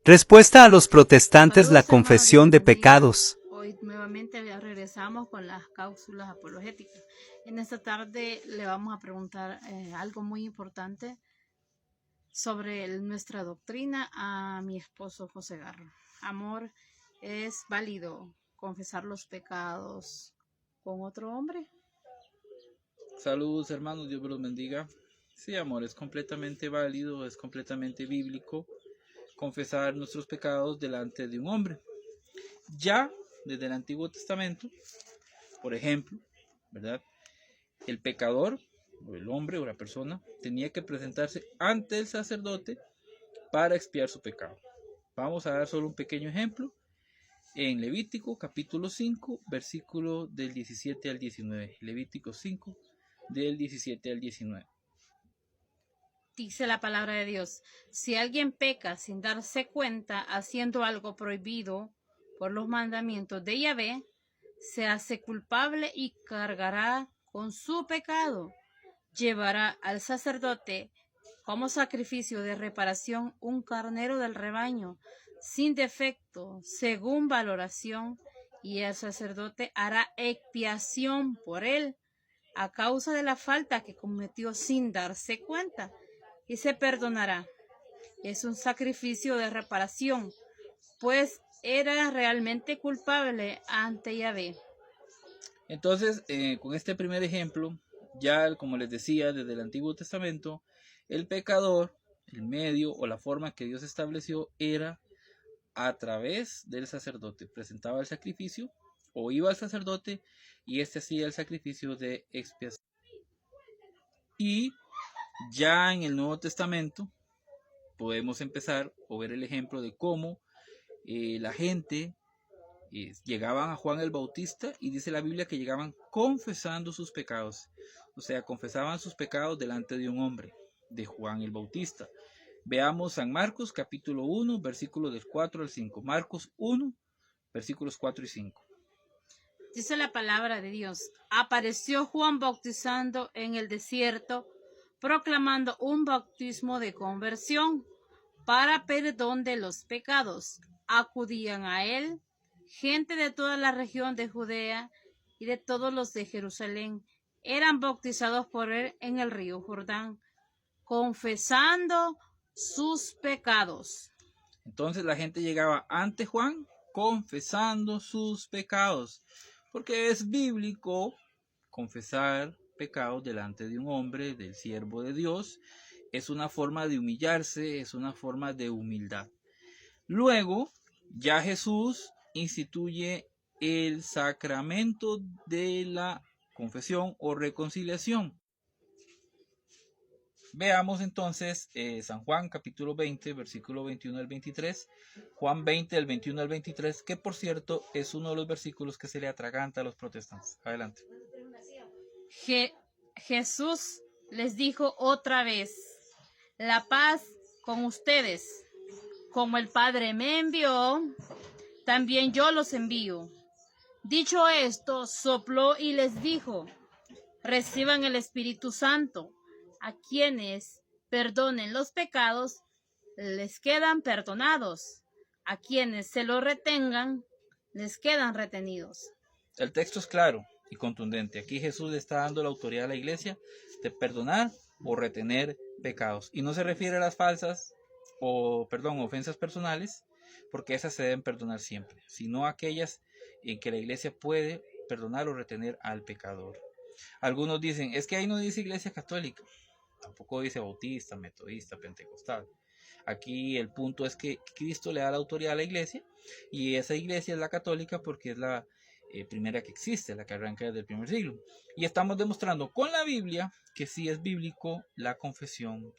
Respuesta a los protestantes, la Saludos, hermanos, Dios confesión les de bendiga. pecados. Hoy nuevamente regresamos con las cápsulas apologéticas. En esta tarde le vamos a preguntar algo muy importante sobre nuestra doctrina a mi esposo José Garro. Amor, ¿es válido confesar los pecados con otro hombre? Saludos, hermanos, Dios los bendiga. Sí, amor, es completamente válido, es completamente bíblico confesar nuestros pecados delante de un hombre. Ya desde el Antiguo Testamento, por ejemplo, ¿verdad? El pecador, o el hombre o la persona, tenía que presentarse ante el sacerdote para expiar su pecado. Vamos a dar solo un pequeño ejemplo. En Levítico capítulo 5, versículo del 17 al 19. Levítico 5, del 17 al 19. Dice la palabra de Dios: si alguien peca sin darse cuenta haciendo algo prohibido por los mandamientos de Yahvé, se hace culpable y cargará con su pecado. Llevará al sacerdote como sacrificio de reparación un carnero del rebaño, sin defecto, según valoración, y el sacerdote hará expiación por él a causa de la falta que cometió sin darse cuenta, y se perdonará. Es un sacrificio de reparación, pues era realmente culpable ante Yahvé. Entonces, con este primer ejemplo, ya como les decía, desde el Antiguo Testamento, el pecador, el medio o la forma que Dios estableció era a través del sacerdote. Presentaba el sacrificio o iba al sacerdote y este hacía el sacrificio de expiación. Y ya en el Nuevo Testamento podemos empezar o ver el ejemplo de cómo la gente llegaban a Juan el Bautista y dice la Biblia que llegaban confesando sus pecados. O sea, confesaban sus pecados delante de un hombre, de Juan el Bautista. Veamos San Marcos capítulo 1, versículos del 4 al 5. Marcos 1, versículos 4 y 5. Dice la palabra de Dios: apareció Juan bautizando en el desierto, proclamando un bautismo de conversión para perdón de los pecados. Acudían a él gente de toda la región de Judea y de todos los de Jerusalén. Eran bautizados por él en el río Jordán, confesando sus pecados. Entonces la gente llegaba ante Juan confesando sus pecados, porque es bíblico confesar pecados delante de un hombre, del siervo de Dios. Es una forma de humillarse, es una forma de humildad. Luego, ya Jesús instituye el sacramento de la confesión o reconciliación. Veamos entonces San Juan capítulo 20, versículo 21 al 23. Juan 20, del 21 al 23, que por cierto es uno de los versículos que se le atraganta a los protestantes. Adelante. Jesús les dijo otra vez: la paz con ustedes. Como el Padre me envió, también yo los envío. Dicho esto, sopló y les dijo: reciban el Espíritu Santo. A quienes perdonen los pecados, les quedan perdonados. A quienes se lo retengan, les quedan retenidos. El texto es claro y contundente. Aquí Jesús le está dando la autoridad a la iglesia de perdonar o retener pecados. Y no se refiere a las falsas ofensas personales, porque esas se deben perdonar siempre, sino a aquellas en que la iglesia puede perdonar o retener al pecador. Algunos dicen, es que ahí no dice iglesia católica, tampoco dice bautista, metodista, pentecostal. Aquí el punto es que Cristo le da la autoridad a la iglesia y esa iglesia es la católica porque es la primera que existe, la que arranca desde el primer siglo. Y estamos demostrando con la Biblia que sí es bíblico la confesión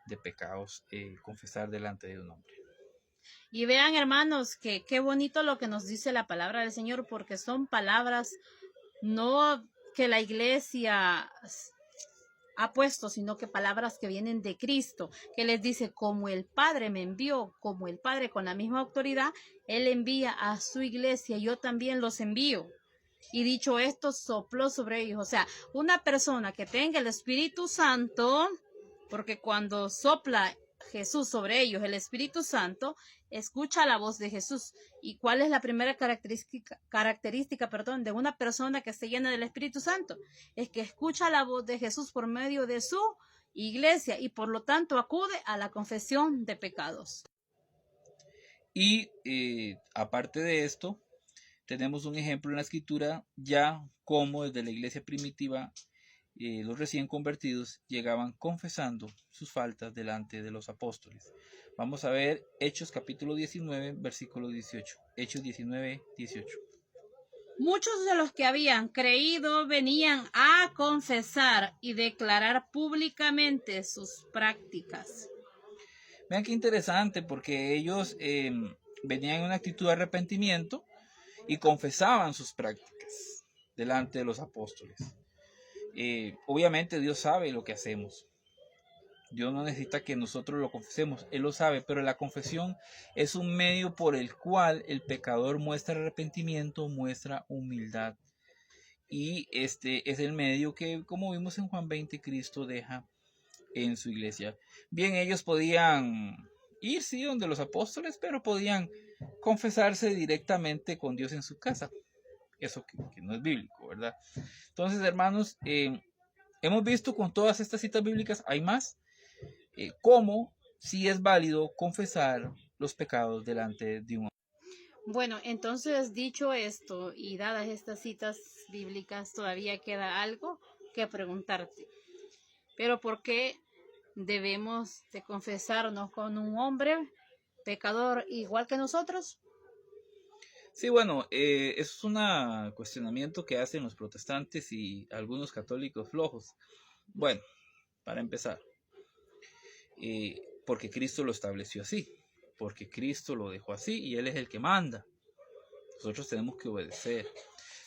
de pecados, confesar delante de un hombre. Y vean, hermanos, que qué bonito lo que nos dice la palabra del Señor, porque son palabras no que la iglesia ha puesto, sino que palabras que vienen de Cristo, que les dice: como el Padre me envió, como el Padre con la misma autoridad, Él envía a su iglesia, yo también los envío. Y dicho esto, sopló sobre ellos. O sea, una persona que tenga el Espíritu Santo, porque cuando sopla Jesús sobre ellos, el Espíritu Santo, escucha la voz de Jesús. ¿Y cuál es la primera característica, de una persona que se llena del Espíritu Santo? Es que escucha la voz de Jesús por medio de su iglesia y por lo tanto acude a la confesión de pecados. Y aparte de esto, tenemos un ejemplo en la escritura ya como desde la iglesia primitiva los recién convertidos llegaban confesando sus faltas delante de los apóstoles. Vamos a ver Hechos capítulo 19, versículo 18. Hechos 19, 18. Muchos de los que habían creído venían a confesar y declarar públicamente sus prácticas. Vean qué interesante, porque ellos venían en una actitud de arrepentimiento y confesaban sus prácticas delante de los apóstoles. Obviamente Dios sabe lo que hacemos. Dios no necesita que nosotros lo confesemos, Él lo sabe, pero la confesión es un medio por el cual el pecador muestra arrepentimiento, muestra humildad. Y este es el medio que, como vimos en Juan 20, Cristo deja en su iglesia. Bien, ellos podían ir, sí, donde los apóstoles, pero podían confesarse directamente con Dios en su casa. Eso que no es bíblico, ¿verdad? Entonces, hermanos, hemos visto con todas estas citas bíblicas, hay más, cómo sí es válido confesar los pecados delante de un hombre. Bueno, entonces dicho esto y dadas estas citas bíblicas, todavía queda algo que preguntarte. Pero ¿por qué debemos de confesarnos con un hombre pecador igual que nosotros? Sí, bueno, es un cuestionamiento que hacen los protestantes y algunos católicos flojos. Bueno, para empezar, porque Cristo lo estableció así, porque Cristo lo dejó así y Él es el que manda. Nosotros tenemos que obedecer.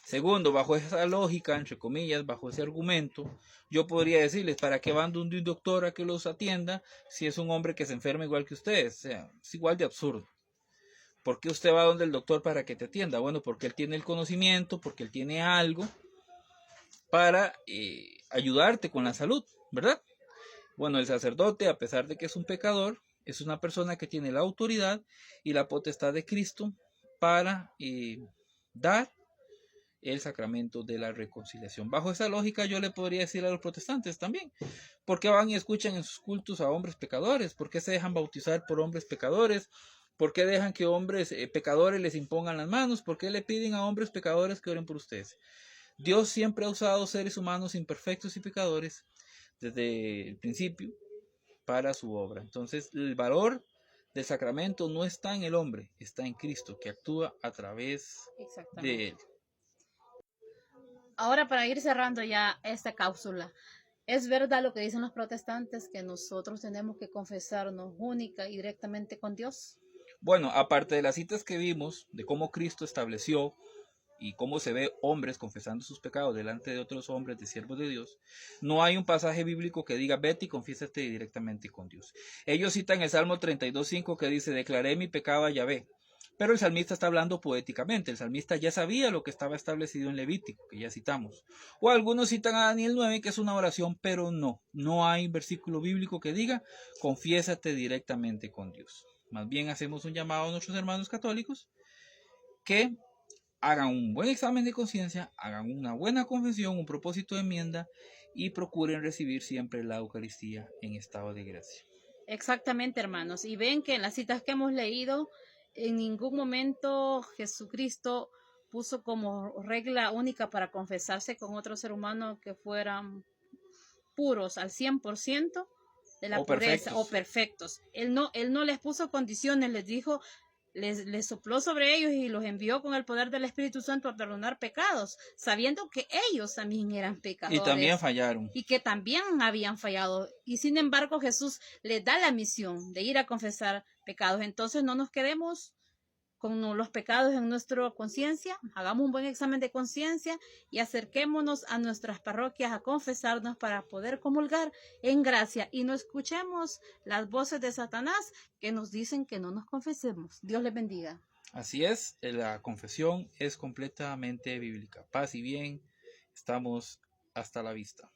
Segundo, bajo esa lógica, entre comillas, bajo ese argumento, yo podría decirles, ¿para qué van donde un doctor a que los atienda si es un hombre que se enferma igual que ustedes? O sea, es igual de absurdo. ¿Por qué usted va donde el doctor para que te atienda? Bueno, porque él tiene el conocimiento, porque él tiene algo para ayudarte con la salud, ¿verdad? Bueno, el sacerdote, a pesar de que es un pecador, es una persona que tiene la autoridad y la potestad de Cristo para dar el sacramento de la reconciliación. Bajo esa lógica yo le podría decir a los protestantes también, ¿por qué van y escuchan en sus cultos a hombres pecadores? ¿Por qué se dejan bautizar por hombres pecadores? ¿Por qué dejan que hombres pecadores les impongan las manos? ¿Por qué le piden a hombres pecadores que oren por ustedes? Dios siempre ha usado seres humanos imperfectos y pecadores desde el principio para su obra. Entonces el valor del sacramento no está en el hombre, está en Cristo, que actúa a través de él. Ahora, para ir cerrando ya esta cápsula, ¿es verdad lo que dicen los protestantes que nosotros tenemos que confesarnos única y directamente con Dios? Bueno, aparte de las citas que vimos de cómo Cristo estableció y cómo se ve hombres confesando sus pecados delante de otros hombres, de siervos de Dios, no hay un pasaje bíblico que diga vete y confiésate directamente con Dios. Ellos citan el Salmo 32:5 que dice declaré mi pecado a Yahvé. Pero el salmista está hablando poéticamente, el salmista ya sabía lo que estaba establecido en Levítico, que ya citamos. O algunos citan a Daniel 9, que es una oración, pero no hay versículo bíblico que diga, confiésate directamente con Dios. Más bien hacemos un llamado a nuestros hermanos católicos que hagan un buen examen de conciencia, hagan una buena confesión, un propósito de enmienda y procuren recibir siempre la Eucaristía en estado de gracia. Exactamente, hermanos. Y ven que en las citas que hemos leído, en ningún momento Jesucristo puso como regla única para confesarse con otro ser humano que fueran puros al 100% de la pureza o perfectos. Él no les puso condiciones, les dijo, les sopló sobre ellos y los envió con el poder del Espíritu Santo a perdonar pecados, sabiendo que ellos también eran pecadores. Y también fallaron. Y que también habían fallado. Y sin embargo Jesús les da la misión de ir a confesar pecados. Entonces no nos quedemos con los pecados en nuestra conciencia, hagamos un buen examen de conciencia y acerquémonos a nuestras parroquias a confesarnos para poder comulgar en gracia y no escuchemos las voces de Satanás que nos dicen que no nos confesemos. Dios les bendiga. Así es, la confesión es completamente bíblica. Paz y bien, estamos hasta la vista.